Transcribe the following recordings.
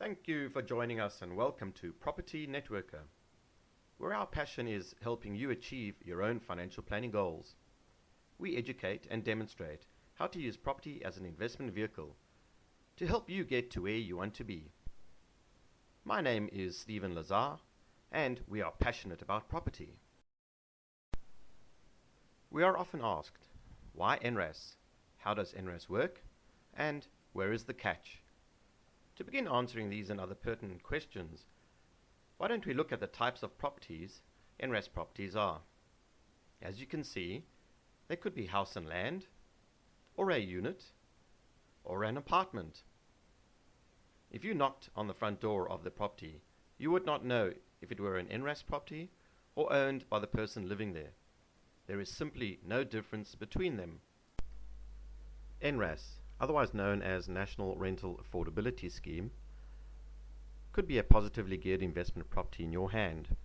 Thank you for joining us and welcome to Property Networker, where our passion is helping you achieve your own financial planning goals. We educate and demonstrate how to use property as an investment vehicle to help you get to where you want to be. My name is Stephen Lazar, and we are passionate about property. We are often asked, why NRAS? How does NRAS work? And where is the catch? To begin answering these and other pertinent questions, why don't we look at the types of properties NRAS properties are? As you can see, they could be house and land, or a unit, or an apartment. If you knocked on the front door of the property, you would not know if it were an NRAS property or owned by the person living there. There is simply no difference between them. NRAS, otherwise known as National Rental Affordability Scheme, could be a positively geared investment property in your hand.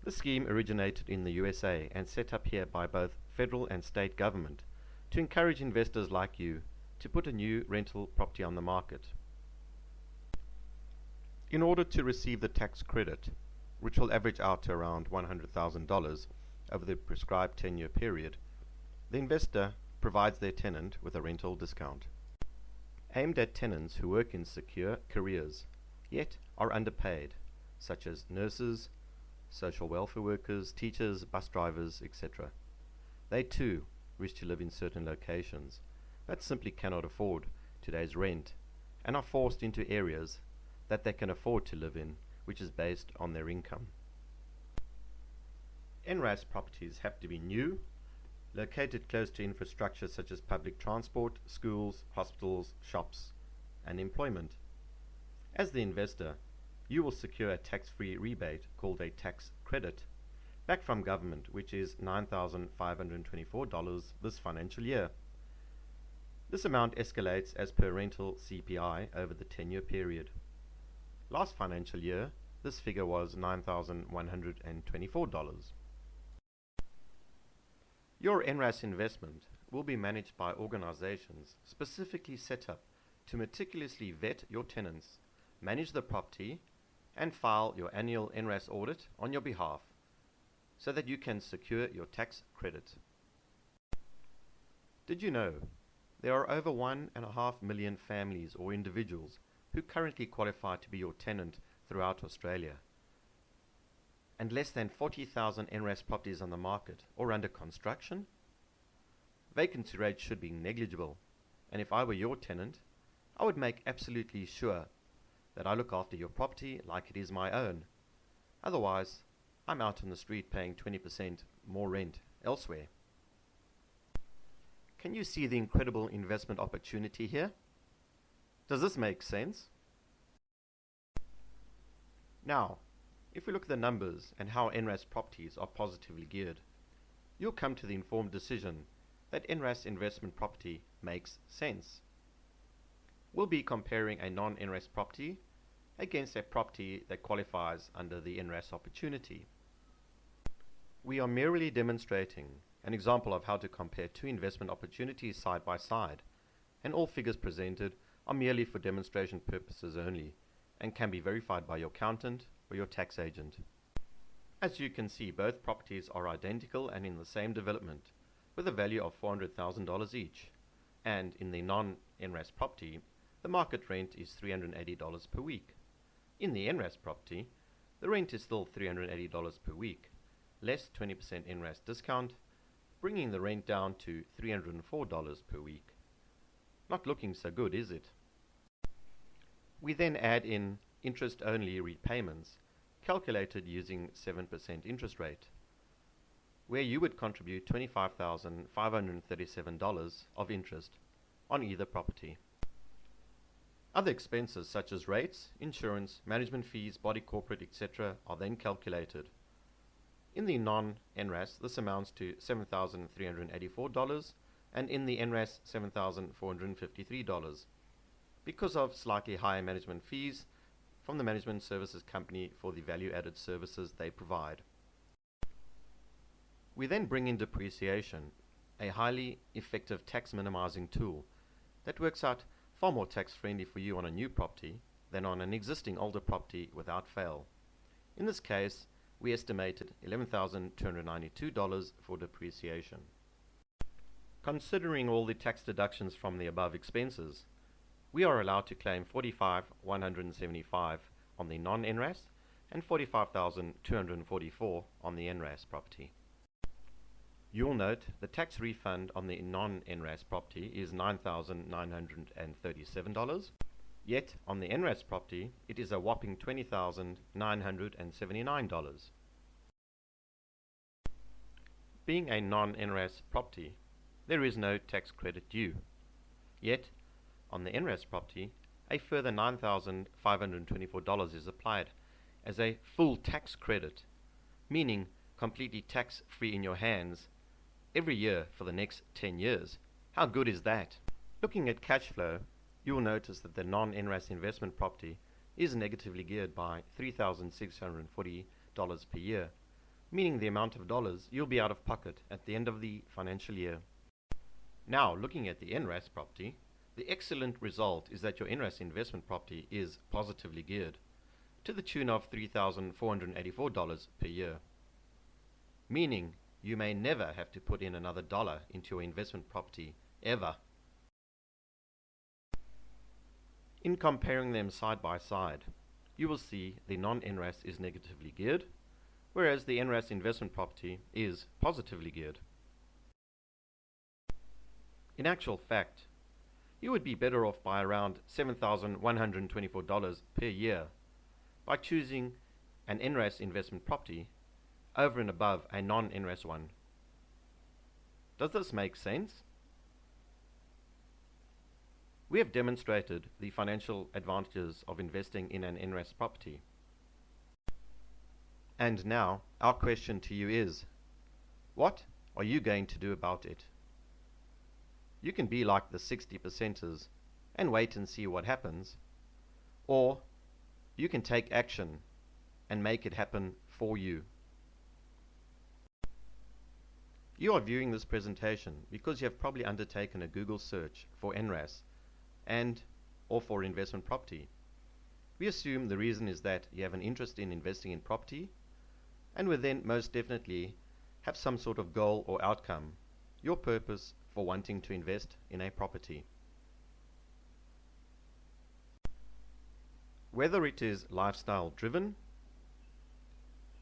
The scheme originated in the USA and set up here by both federal and state government to encourage investors like you to put a new rental property on the market. In order to receive the tax credit, which will average out to around $100,000 over the prescribed 10-year period, the investor provides their tenant with a rental discount. Aimed at tenants who work in secure careers, yet are underpaid, such as nurses, social welfare workers, teachers, bus drivers, etc. They too wish to live in certain locations, but simply cannot afford today's rent, and are forced into areas that they can afford to live in, which is based on their income. NRAS properties have to be new, located close to infrastructure such as public transport, schools, hospitals, shops, and employment. As the investor, you will secure a tax-free rebate called a tax credit back from government, which is $9,524 this financial year. This amount escalates as per rental CPI over the 10-year period. Last financial year, this figure was $9,124. Your NRAS investment will be managed by organizations specifically set up to meticulously vet your tenants, manage the property, and file your annual NRAS audit on your behalf so that you can secure your tax credit. Did you know there are over 1.5 million families or individuals who currently qualify to be your tenant throughout Australia, and less than 40,000 NRAS properties on the market or under construction? Vacancy rates should be negligible, and if I were your tenant, I would make absolutely sure that I look after your property like it is my own. Otherwise, I'm out on the street paying 20% more rent elsewhere. Can you see the incredible investment opportunity here? Does this make sense? Now, if we look at the numbers and how NRAS properties are positively geared, you'll come to the informed decision that NRAS investment property makes sense. We'll be comparing a non-NRAS property against a property that qualifies under the NRAS opportunity. We are merely demonstrating an example of how to compare two investment opportunities side by side, and all figures presented are merely for demonstration purposes only and can be verified by your accountant or your tax agent. As you can see, both properties are identical and in the same development, with a value of $400,000 each, and in the non-NRAS property, the market rent is $380 per week. In the NRAS property, the rent is still $380 per week, less 20% NRAS discount, bringing the rent down to $304 per week. Not looking so good, is it? We then add in interest-only repayments, calculated using 7% interest rate, where you would contribute $25,537 of interest on either property. Other expenses such as rates, insurance, management fees, body corporate, etc. are then calculated. In the non-NRAS, this amounts to $7,384, and in the NRAS, $7,453, because of slightly higher management fees from the management services company for the value-added services they provide. We then bring in depreciation, a highly effective tax minimizing tool that works out far more tax friendly for you on a new property than on an existing older property without fail. In this case, we estimated $11,292 for depreciation. Considering all the tax deductions from the above expenses, we are allowed to claim $45,175 on the non-NRAS and $45,244 on the NRAS property. You'll note the tax refund on the non-NRAS property is $9,937, yet on the NRAS property it is a whopping $20,979. Being a non-NRAS property, there is no tax credit due. Yet, on the NRAS property, a further $9,524 is applied as a full tax credit, meaning completely tax-free in your hands every year for the next 10 years. How good is that? Looking at cash flow, you will notice that the non-NRAS investment property is negatively geared by $3,640 per year, meaning the amount of dollars you'll be out of pocket at the end of the financial year. Now, looking at the NRAS property, the excellent result is that your NRAS investment property is positively geared to the tune of $3,484 per year, meaning you may never have to put in another dollar into your investment property ever. In comparing them side by side, you will see the non-NRAS is negatively geared, whereas the NRAS investment property is positively geared. In actual fact, you would be better off by around $7,124 per year by choosing an NRAS investment property over and above a non-NRAS one. Does this make sense? We have demonstrated the financial advantages of investing in an NRAS property. And now, our question to you is, what are you going to do about it? You can be like the 60%ers and wait and see what happens, or you can take action and make it happen for you. You are viewing this presentation because you have probably undertaken a Google search for NRAS or for investment property. We assume the reason is that you have an interest in investing in property and would then most definitely have some sort of goal or outcome, your purpose for wanting to invest in a property. Whether it is lifestyle driven,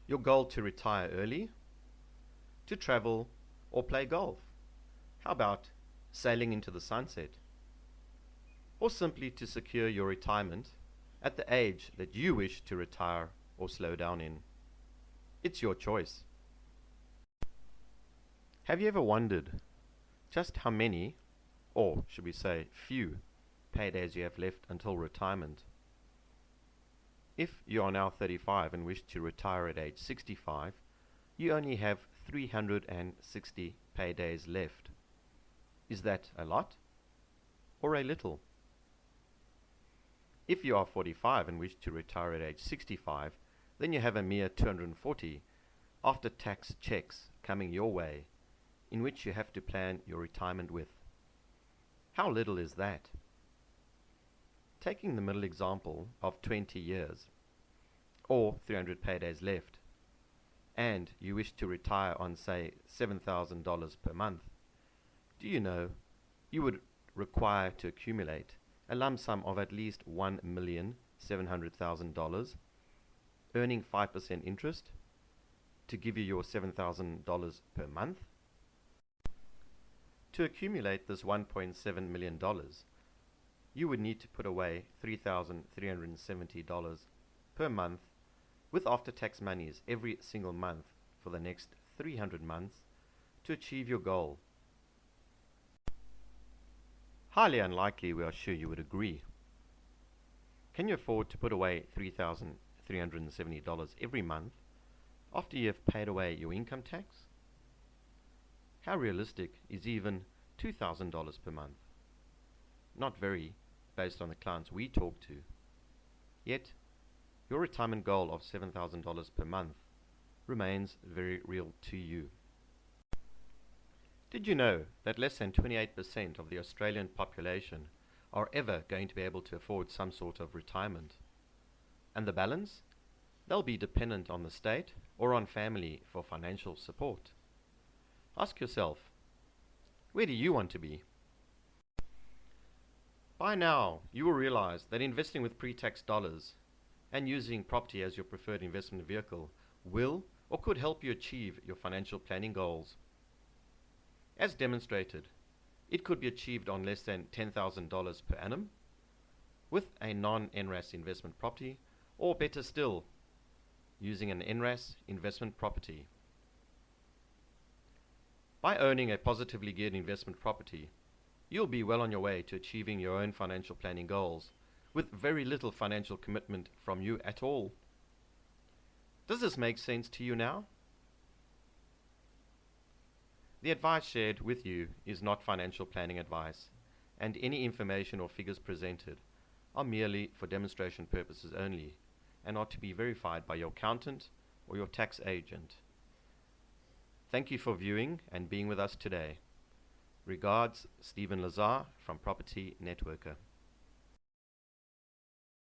your goal to retire early, to travel or play golf, how about sailing into the sunset, or simply to secure your retirement at the age that you wish to retire or slow down in. It's your choice. Have you ever wondered just how many, or should we say few, paydays you have left until retirement? If you are now 35 and wish to retire at age 65, you only have 360 paydays left. Is that a lot or a little? If you are 45 and wish to retire at age 65, then you have a mere 240 after-tax checks coming your way, in which you have to plan your retirement with. How little is that? Taking the middle example of 20 years, or 300 paydays left, and you wish to retire on, say, $7,000 per month, do you know you would require to accumulate a lump sum of at least $1,700,000, earning 5% interest, to give you your $7,000 per month? To accumulate this $1.7 million, you would need to put away $3,370 per month with after-tax monies every single month for the next 300 months to achieve your goal. Highly unlikely, we are sure you would agree. Can you afford to put away $3,370 every month after you have paid away your income tax? How realistic is even $2,000 per month? Not very, based on the clients we talk to. Yet, your retirement goal of $7,000 per month remains very real to you. Did you know that less than 28% of the Australian population are ever going to be able to afford some sort of retirement. And the balance? They'll be dependent on the state or on family for financial support. Ask yourself, where do you want to be? By now, you will realize that investing with pre-tax dollars and using property as your preferred investment vehicle will or could help you achieve your financial planning goals. As demonstrated, it could be achieved on less than $10,000 per annum with a non-NRAS investment property, or better still, using an NRAS investment property. By owning a positively geared investment property, you'll be well on your way to achieving your own financial planning goals with very little financial commitment from you at all. Does this make sense to you now? The advice shared with you is not financial planning advice, and any information or figures presented are merely for demonstration purposes only and are to be verified by your accountant or your tax agent. Thank you for viewing and being with us today. Regards, Stephen Lazar from Property Networker.